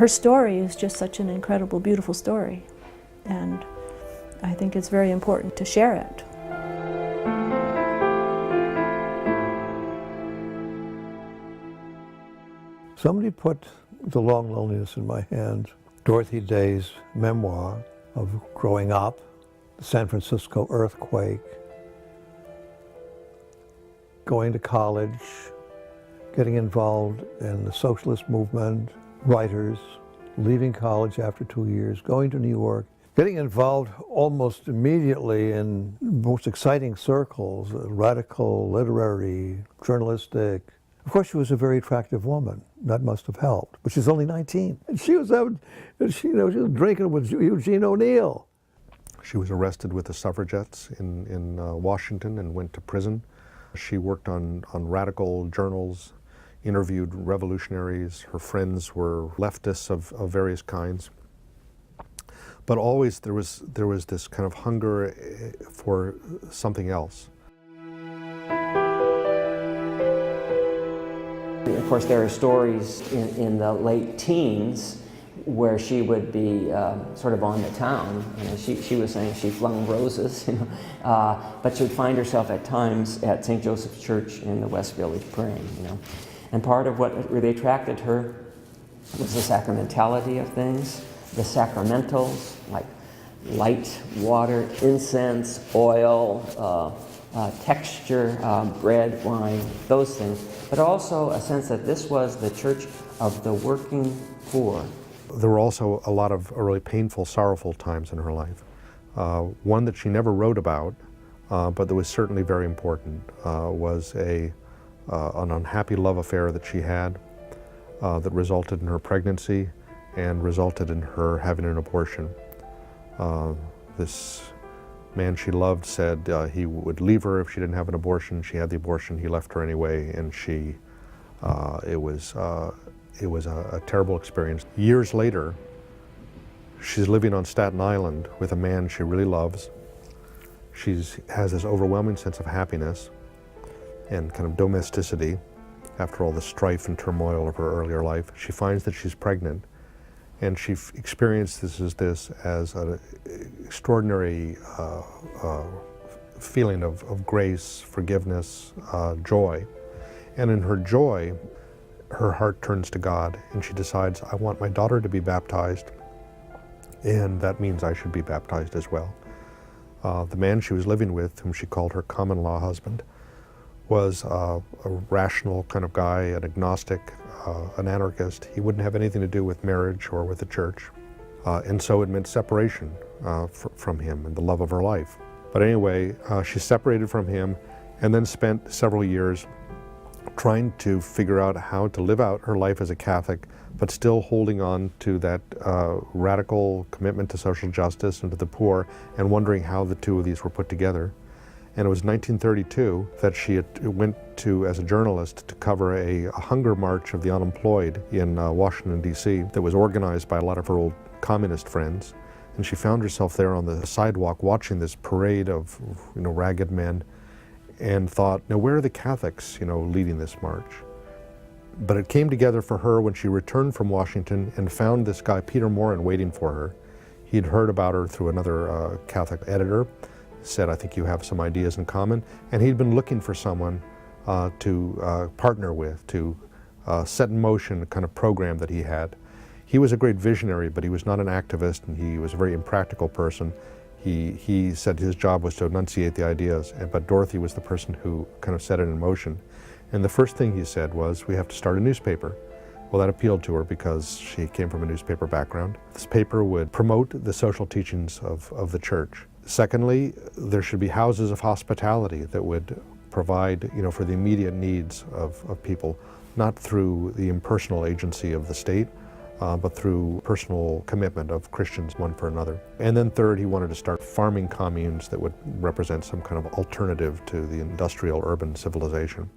her story is just such an incredible, beautiful story, and I think it's very important to share it. Somebody put The Long Loneliness in my hands, Dorothy Day's memoir of growing up, the San Francisco earthquake, going to college, getting involved in the socialist movement, writers, leaving college after 2 years, going to New York, getting involved almost immediately in most exciting circles, radical, literary, journalistic. Of course, she was a very attractive woman. That must have helped. But she's only 19. And she was out, she was drinking with Eugene O'Neill. She was arrested with the suffragettes in Washington and went to prison. She worked on radical journals, interviewed revolutionaries. Her friends were leftists of various kinds. But always there was this kind of hunger for something else. Of course, there are stories in the late teens where she would be sort of on the town. You know, she was saying she flung roses, you know, but she would find herself at times at St. Joseph's Church in the West Village praying, you know. And part of what really attracted her was the sacramentality of things, the sacramentals, like light, water, incense, oil, texture, bread, wine, those things, but also a sense that this was the church of the working poor. There were also a lot of really painful, sorrowful times in her life. One that she never wrote about, but that was certainly very important, was an unhappy love affair that she had that resulted in her pregnancy and resulted in her having an abortion. This man she loved said he would leave her if she didn't have an abortion. She had the abortion, he left her anyway, and it was a terrible experience. Years later, she's living on Staten Island with a man she really loves. She has this overwhelming sense of happiness and kind of domesticity after all the strife and turmoil of her earlier life. She finds that she's pregnant, and she experiences this as an extraordinary feeling of grace, forgiveness, joy. And in her joy, her heart turns to God, and she decides, I want my daughter to be baptized, and that means I should be baptized as well. The man she was living with, whom she called her common-law husband, was a rational kind of guy, an agnostic, an anarchist. He wouldn't have anything to do with marriage or with the church. And so it meant separation from him and the love of her life. But anyway, she separated from him and then spent several years trying to figure out how to live out her life as a Catholic, but still holding on to that radical commitment to social justice and to the poor, and wondering how the two of these were put together. And it was 1932 that she went to, as a journalist, to cover a hunger march of the unemployed in Washington, D.C. that was organized by a lot of her old communist friends. And she found herself there on the sidewalk watching this parade of, ragged men, and thought, now where are the Catholics, leading this march? But it came together for her when she returned from Washington and found this guy, Peter Morin, waiting for her. He'd heard about her through another Catholic editor, said, I think you have some ideas in common, and he'd been looking for someone to partner with, to set in motion a kind of program that he had. He was a great visionary, but he was not an activist, and he was a very impractical person. He said his job was to enunciate the ideas, but Dorothy was the person who kind of set it in motion. And the first thing he said was, we have to start a newspaper. Well, that appealed to her because she came from a newspaper background. This paper would promote the social teachings of the church. Secondly, there should be houses of hospitality that would provide, for the immediate needs of people, not through the impersonal agency of the state, but through personal commitment of Christians one for another. And then third, he wanted to start farming communes that would represent some kind of alternative to the industrial urban civilization.